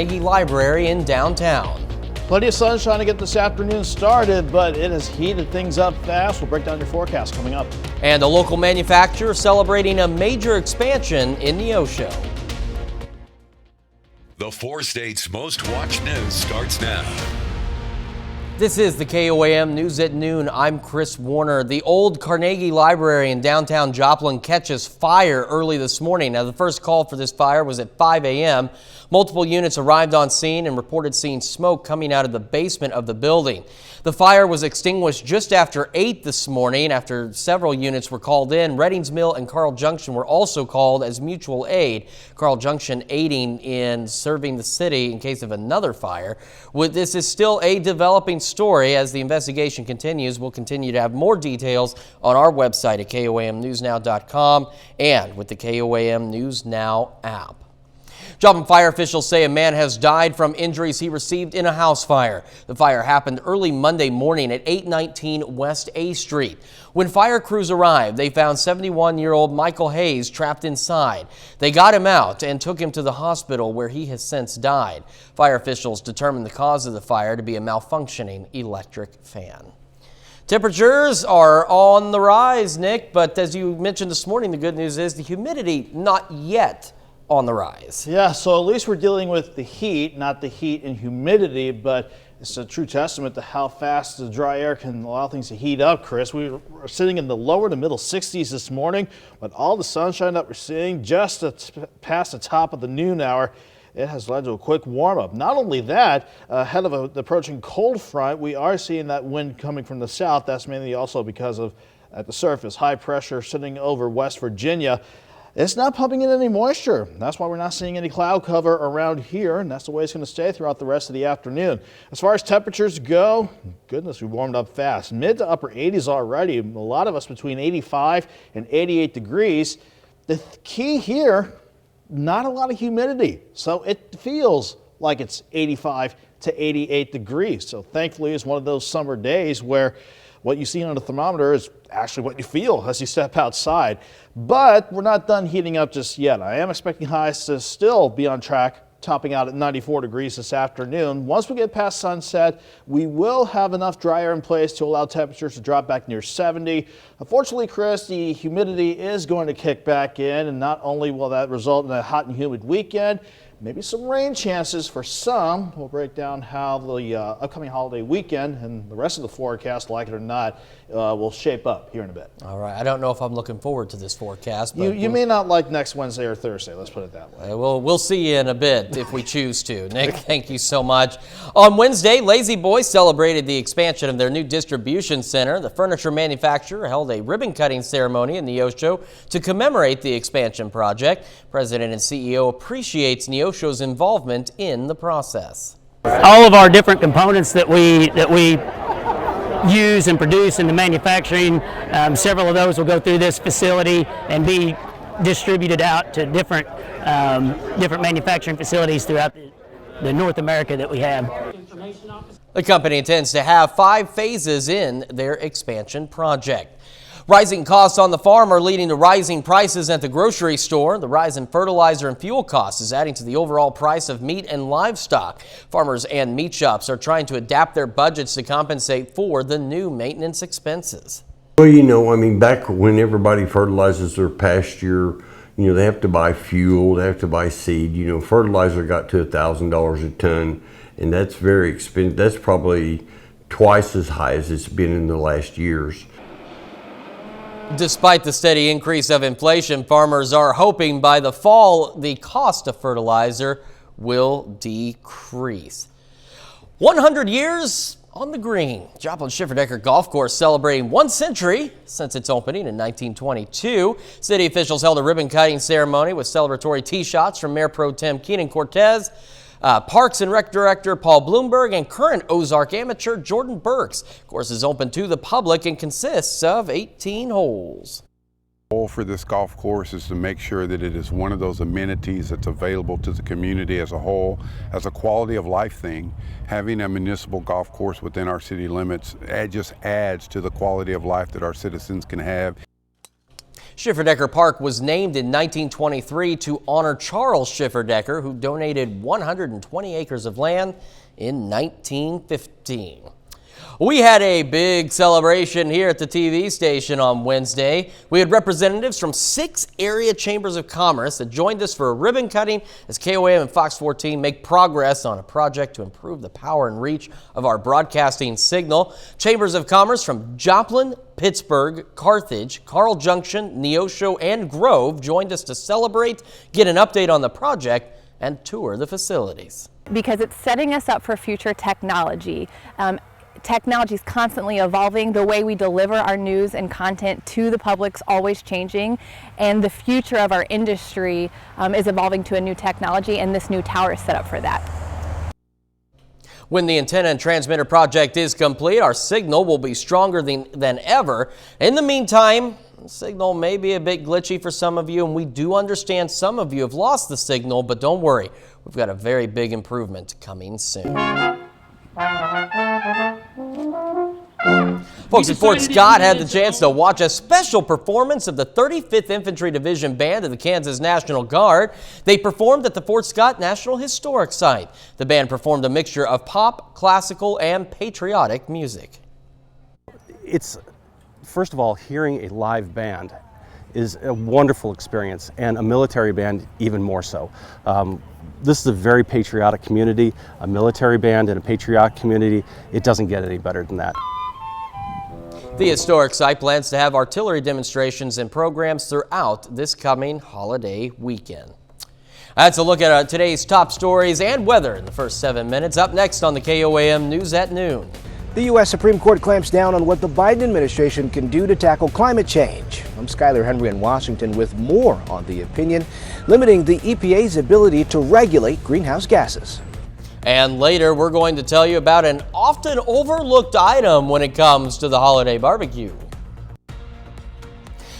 Carnegie Library in downtown. Plenty of sunshine to get this afternoon started, but it has heated things up fast. We'll break down your forecast coming up. And a local manufacturer celebrating a major expansion in Neosho. The 4 states' most watched news starts now. This is the KOAM News at Noon. I'm Chris Warner. The old Carnegie Library in downtown Joplin catches fire early this morning. Now, the first call for this fire was at 5 a.m. Multiple units arrived on scene and reported seeing smoke coming out of the basement of the building. The fire was extinguished just after 8 this morning after several units were called in. Reddings Mill and Carl Junction were also called as mutual aid. Carl Junction aiding in serving the city in case of another fire. This is still a developing story as the investigation continues. We'll continue to have more details on our website at KOAMNewsNow.com and with the KOAM News Now app. Joplin fire officials say a man has died from injuries he received in a house fire. The fire happened early Monday morning at 819 West A Street. When fire crews arrived, they found 71-year-old Michael Hayes trapped inside. They got him out and took him to the hospital where he has since died. Fire officials determined the cause of the fire to be a malfunctioning electric fan. Temperatures are on the rise, Nick, but as you mentioned this morning, the good news is the humidity not yet on the rise. Yeah, so at least we're dealing with the heat, not the heat and humidity, but it's a true testament to how fast the dry air can allow things to heat up, Chris. We were sitting in the lower to middle 60s this morning, but all the sunshine that we're seeing just past the top of the noon hour, it has led to a quick warm-up. Not only that, ahead of an approaching cold front, we are seeing that wind coming from the south. That's mainly also because of, at the surface, high pressure sitting over West Virginia. It's not pumping in any moisture. That's why we're not seeing any cloud cover around here, and that's the way it's going to stay throughout the rest of the afternoon. As far as temperatures go, goodness, we warmed up fast. Mid to upper 80s already. A lot of us between 85 and 88 degrees. The key here, not a lot of humidity, so it feels like it's 85 to 88 degrees. So thankfully, it's one of those summer days where what you see on the thermometer is actually what you feel as you step outside. But we're not done heating up just yet. I am expecting highs to still be on track, topping out at 94 degrees this afternoon. Once we get past sunset, we will have enough dry air in place to allow temperatures to drop back near 70. Unfortunately, Chris, the humidity is going to kick back in, and not only will that result in a hot and humid weekend, maybe some rain chances for some. We'll break down how the upcoming holiday weekend and the rest of the forecast, like it or not, will shape up here in a bit. All right. I don't know if I'm looking forward to this forecast. But you may not like next Wednesday or Thursday. Let's put it that way. We'll see you in a bit if we choose to. Nick, thank you so much. On Wednesday, Lazy Boy celebrated the expansion of their new distribution center. The furniture manufacturer held a ribbon-cutting ceremony in Neosho to commemorate the expansion project. President and CEO appreciates Neosho's involvement in the process. All of our different components that we use and produce in the manufacturing, several of those will go through this facility and be distributed out to different manufacturing facilities throughout the North America that we have. The company intends to have 5 phases in their expansion project. Rising costs on the farm are leading to rising prices at the grocery store. The rise in fertilizer and fuel costs is adding to the overall price of meat and livestock. Farmers and meat shops are trying to adapt their budgets to compensate for the new maintenance expenses. Well, you know, I mean, back when everybody fertilizes their pasture, you know, they have to buy fuel, they have to buy seed. You know, fertilizer got to $1,000 a ton, and that's very expensive. That's probably twice as high as it's been in the last years. Despite the steady increase of inflation, farmers are hoping by the fall the cost of fertilizer will decrease. 100 years on the green. Joplin Schifferdecker Golf Course celebrating 1 century since its opening in 1922. City officials held a ribbon-cutting ceremony with celebratory tee shots from Mayor Pro Tem Keenan Cortez, Parks and Rec Director Paul Bloomberg, and current Ozark amateur Jordan Burks. The course is open to the public and consists of 18 holes. The goal for this golf course is to make sure that it is one of those amenities that's available to the community as a whole. As a quality of life thing, having a municipal golf course within our city limits just adds to the quality of life that our citizens can have. Schifferdecker Park was named in 1923 to honor Charles Schifferdecker, who donated 120 acres of land in 1915. We had a big celebration here at the TV station on Wednesday. We had representatives from 6 area chambers of commerce that joined us for a ribbon cutting as KOAM and Fox 14 make progress on a project to improve the power and reach of our broadcasting signal. Chambers of commerce from Joplin, Pittsburgh, Carthage, Carl Junction, Neosho, and Grove joined us to celebrate, get an update on the project, and tour the facilities. Because it's setting us up for future technology. Technology is constantly evolving. The way we deliver our news and content to the public's always changing, and the future of our industry is evolving to a new technology, and this new tower is set up for that. When the antenna and transmitter project is complete, our signal will be stronger than ever. In the meantime, the signal may be a bit glitchy for some of you, and we do understand some of you have lost the signal, but don't worry, we've got a very big improvement coming soon. Folks at Fort Scott had the chance to watch a special performance of the 35th Infantry Division Band of the Kansas National Guard. They performed at the Fort Scott National Historic Site. The band performed a mixture of pop, classical, and patriotic music. It's, first of all, hearing a live band is a wonderful experience, and a military band even more so. This is a very patriotic community, a military band and a patriotic community. It doesn't get any better than that. The historic site plans to have artillery demonstrations and programs throughout this coming holiday weekend. That's a look at today's top stories and weather in the first 7 minutes. Up next on the KOAM News at Noon. The U.S. Supreme Court clamps down on what the Biden administration can do to tackle climate change. I'm Skyler Henry in Washington with more on the opinion limiting the EPA's ability to regulate greenhouse gases. And later, we're going to tell you about an often overlooked item when it comes to the holiday barbecue.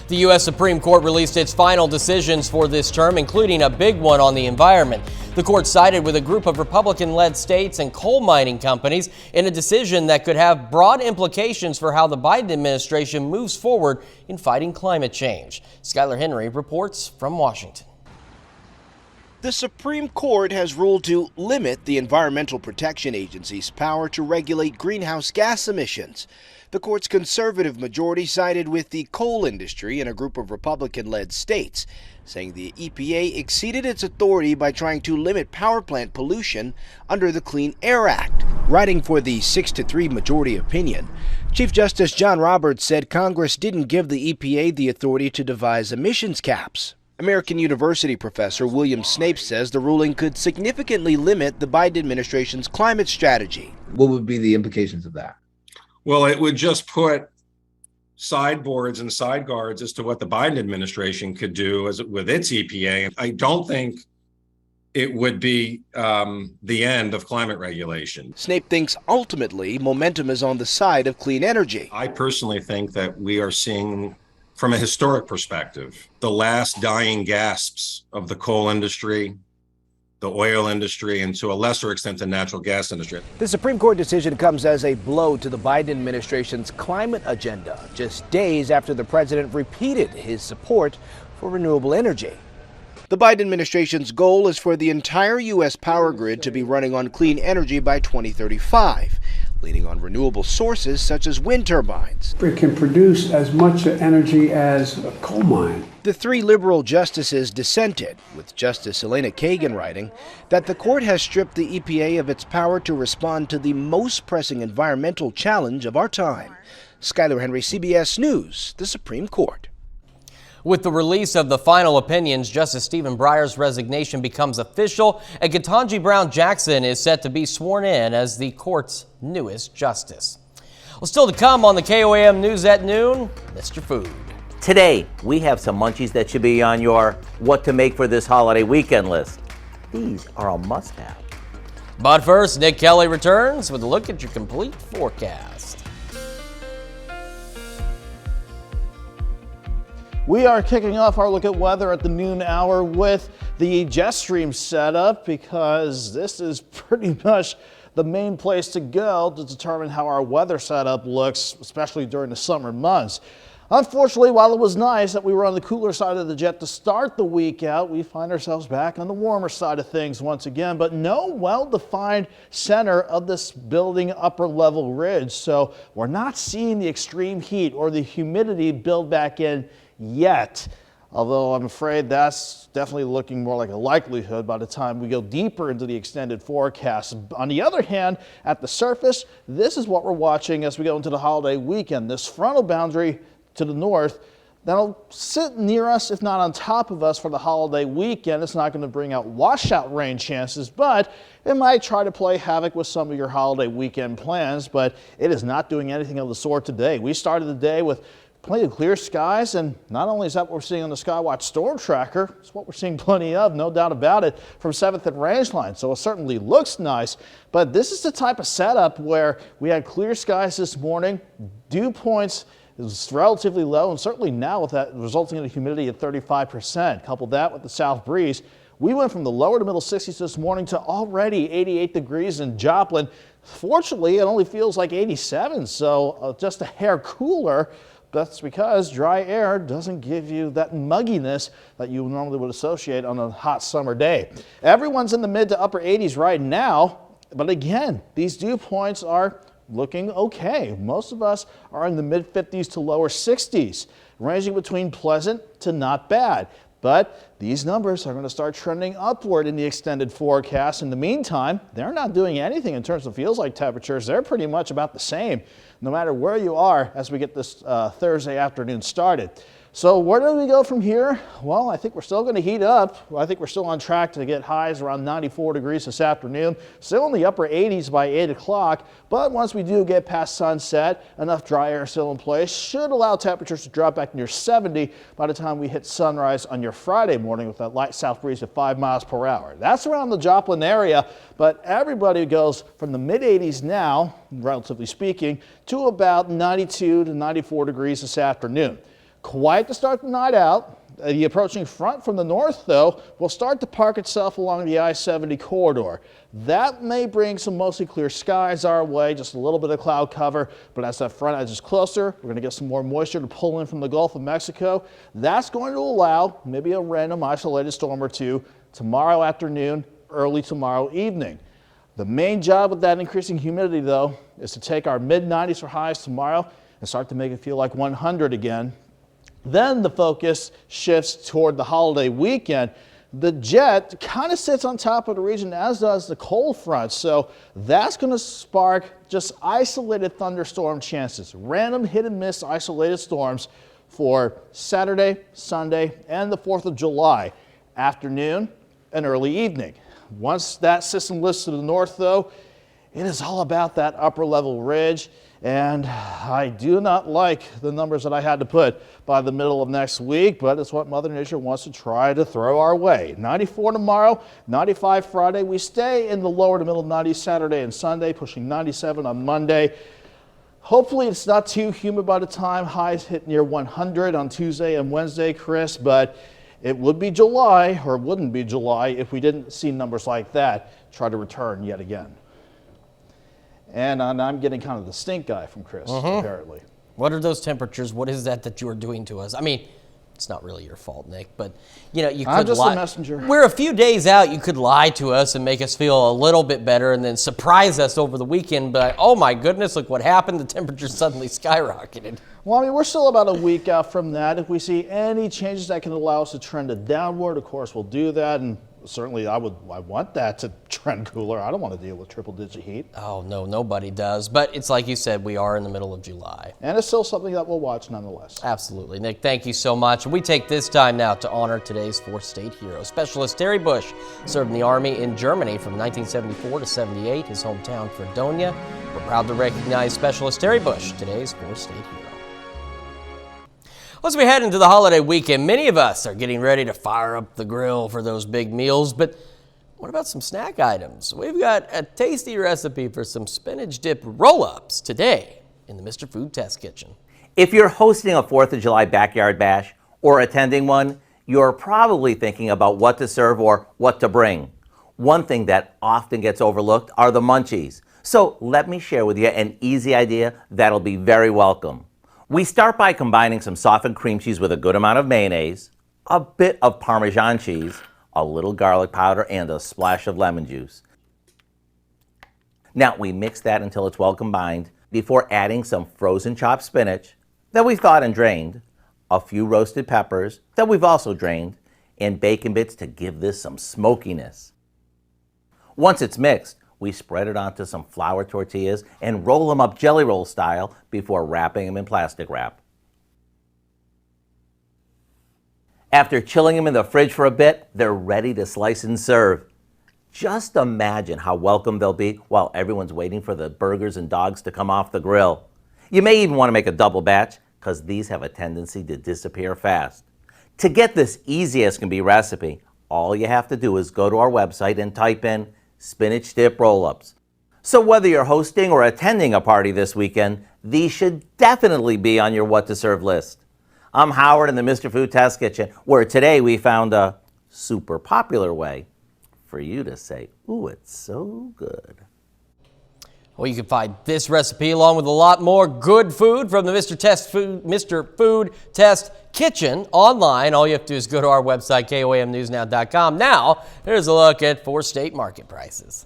The U.S. Supreme Court released its final decisions for this term, including a big one on the environment. The court sided with a group of Republican-led states and coal mining companies in a decision that could have broad implications for how the Biden administration moves forward in fighting climate change. Skyler Henry reports from Washington. The Supreme Court has ruled to limit the Environmental Protection Agency's power to regulate greenhouse gas emissions. The court's conservative majority sided with the coal industry and a group of Republican-led states, saying the EPA exceeded its authority by trying to limit power plant pollution under the Clean Air Act. Writing for the 6-3 majority opinion, Chief Justice John Roberts said Congress didn't give the EPA the authority to devise emissions caps. American University professor William Snape says the ruling could significantly limit the Biden administration's climate strategy. What would be the implications of that? Well, it would just put sideboards and side guards as to what the Biden administration could do with its EPA. I don't think it would be the end of climate regulation. Snape thinks ultimately momentum is on the side of clean energy. I personally think that we are seeing, from a historic perspective, the last dying gasps of the coal industry, the oil industry, and to a lesser extent the natural gas industry. The Supreme Court decision comes as a blow to the Biden administration's climate agenda, just days after the president repeated his support for renewable energy. The Biden administration's goal is for the entire U.S. power grid to be running on clean energy by 2035. Leaning on renewable sources such as wind turbines. It can produce as much energy as a coal mine. The 3 liberal justices dissented, with Justice Elena Kagan writing that the court has stripped the EPA of its power to respond to the most pressing environmental challenge of our time. Skyler Henry, CBS News, the Supreme Court. With the release of the final opinions, Justice Stephen Breyer's resignation becomes official, and Ketanji Brown Jackson is set to be sworn in as the court's newest justice. Well, still to come on the KOAM News at Noon, Mr. Food. Today, we have some munchies that should be on your what to make for this holiday weekend list. These are a must-have. But first, Nick Kelly returns with a look at your complete forecast. We are kicking off our look at weather at the noon hour with the jet stream setup, because this is pretty much the main place to go to determine how our weather setup looks, especially during the summer months. Unfortunately, while it was nice that we were on the cooler side of the jet to start the week out, we find ourselves back on the warmer side of things once again, but no well-defined center of this building upper level ridge. So we're not seeing the extreme heat or the humidity build back in yet. Although I'm afraid that's definitely looking more like a likelihood by the time we go deeper into the extended forecast. On the other hand, at the surface, this is what we're watching as we go into the holiday weekend. This frontal boundary to the north, that'll sit near us, if not on top of us, for the holiday weekend. It's not going to bring out washout rain chances, but it might try to play havoc with some of your holiday weekend plans, but it is not doing anything of the sort today. We started the day with plenty of clear skies, and not only is that what we're seeing on the Skywatch Storm Tracker, it's what we're seeing plenty of, no doubt about it, from 7th and Rangeline. So it certainly looks nice, but this is the type of setup where we had clear skies this morning, dew points is relatively low, and certainly now with that resulting in a humidity of 35%. Couple that with the south breeze, we went from the lower to middle 60s this morning to already 88 degrees in Joplin. Fortunately, it only feels like 87, so just a hair cooler. That's because dry air doesn't give you that mugginess that you normally would associate on a hot summer day. Everyone's in the mid to upper 80s right now, but again, these dew points are looking okay. Most of us are in the mid 50s to lower 60s, ranging between pleasant to not bad. But these numbers are going to start trending upward in the extended forecast. In the meantime, they're not doing anything in terms of feels like temperatures. They're pretty much about the same, no matter where you are as we get this Thursday afternoon started. So where do we go from here? Well, I think we're still going to heat up. I think we're still on track to get highs around 94 degrees this afternoon. Still in the upper 80s by 8 o'clock. But once we do get past sunset, enough dry air still in place should allow temperatures to drop back near 70 by the time we hit sunrise on your Friday morning with that light south breeze at 5 miles per hour. That's around the Joplin area, but everybody goes from the mid 80s now, relatively speaking, to about 92 to 94 degrees this afternoon. Quiet to start the night out. The approaching front from the north, though, will start to park itself along the I-70 corridor. That may bring some mostly clear skies our way, just a little bit of cloud cover, but as that front edges closer, we're going to get some more moisture to pull in from the Gulf of Mexico. That's going to allow maybe a random isolated storm or two tomorrow afternoon, early tomorrow evening. The main job with that increasing humidity, though, is to take our mid-90s for highs tomorrow and start to make it feel like 100 again. Then the focus shifts toward the holiday weekend. The jet kind of sits on top of the region, as does the cold front. So that's going to spark just isolated thunderstorm chances, random hit and miss isolated storms for Saturday, Sunday, and the 4th of July, afternoon and early evening. Once that system lifts to the north, though, it is all about that upper level ridge. And I do not like the numbers that I had to put by the middle of next week, but it's what Mother Nature wants to try to throw our way. 94 tomorrow, 95 Friday. We stay in the lower to middle 90s Saturday and Sunday, pushing 97 on Monday. Hopefully it's not too humid by the time highs hit near 100 on Tuesday and Wednesday, Chris, but it would be July, or wouldn't be July, if we didn't see numbers like that try to return yet again. And I'm getting kind of the stink guy from Chris, apparently. What are those temperatures? What is that you're doing to us? I mean, it's not really your fault, Nick, but you know, you could I'm just lie. a messenger. We're a few days out. You could lie to us and make us feel a little bit better and then surprise us over the weekend. But oh my goodness, look what happened. The temperature suddenly skyrocketed. Well, I mean, we're still about a week out from that. If we see any changes that can allow us to trend it downward, of course, we'll do that. And certainly I want that to trend cooler. I don't want to deal with triple-digit heat. Oh, no, nobody does. But it's like you said, we are in the middle of July. And it's still something that we'll watch nonetheless. Absolutely. Nick, thank you so much. We take this time now to honor today's fourth state hero. Specialist Terry Bush served in the Army in Germany from 1974 to 78, his hometown, Fredonia. We're proud to recognize Specialist Terry Bush, today's fourth state hero. As we head into the holiday weekend, many of us are getting ready to fire up the grill for those big meals, but what about some snack items? We've got a tasty recipe for some spinach dip roll-ups today in the Mr. Food Test Kitchen. If you're hosting a 4th of July backyard bash or attending one, you're probably thinking about what to serve or what to bring. One thing that often gets overlooked are the munchies. So let me share with you an easy idea that'll be very welcome. We start by combining some softened cream cheese with a good amount of mayonnaise, a bit of Parmesan cheese, a little garlic powder, and a splash of lemon juice. Now we mix that until it's well combined before adding some frozen chopped spinach that we've thawed and drained, a few roasted peppers that we've also drained, and bacon bits to give this some smokiness. Once it's mixed, we spread it onto some flour tortillas and roll them up jelly roll style before wrapping them in plastic wrap. After chilling them in the fridge for a bit, they're ready to slice and serve. Just imagine how welcome they'll be while everyone's waiting for the burgers and dogs to come off the grill. You may even want to make a double batch because these have a tendency to disappear fast. To get this easy as can be recipe, all you have to do is go to our website and type in spinach dip roll-ups. So whether you're hosting or attending a party this weekend, these should definitely be on your what to serve list. I'm Howard in the Mr. Food Test Kitchen, where today we found a super popular way for you to say, ooh, it's so good. Well, you can find this recipe along with a lot more good food from the Mr. Food Test Kitchen online. All you have to do is go to our website, KOAMnewsnow.com. Now, here's a look at 4 state market prices.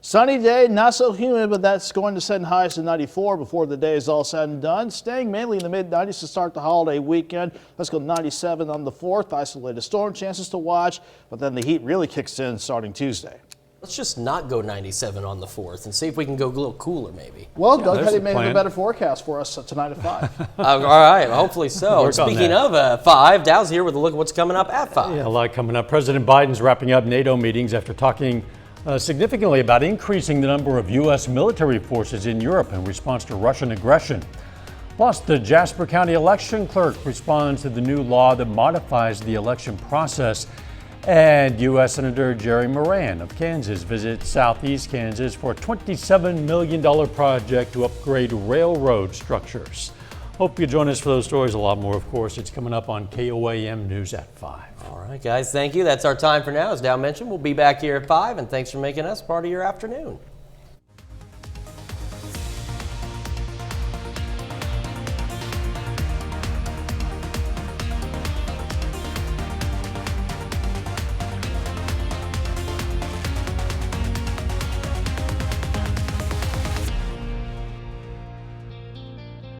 Sunny day, not so humid, but that's going to send highs to 94 before the day is all said and done. Staying mainly in the mid-90s to start the holiday weekend. Let's go 97 on the 4th. Isolated storm chances to watch, but then the heat really kicks in starting Tuesday. Let's just not go 97 on the 4th and see if we can go a little cooler maybe. Well, Doug had made a better forecast for us tonight at 5. All right, hopefully so. Speaking of 5, Dow's here with a look at what's coming up at 5. Yeah, a lot coming up. President Biden's wrapping up NATO meetings after talking significantly about increasing the number of U.S. military forces in Europe in response to Russian aggression. Plus, the Jasper County election clerk responds to the new law that modifies the election process. And U.S. Senator Jerry Moran of Kansas visits Southeast Kansas for a $27 million project to upgrade railroad structures. Hope you join us for those stories. A lot more, of course. It's coming up on KOAM News at 5. All right, guys, thank you. That's our time for now. As Dow mentioned, we'll be back here at 5, and thanks for making us part of your afternoon.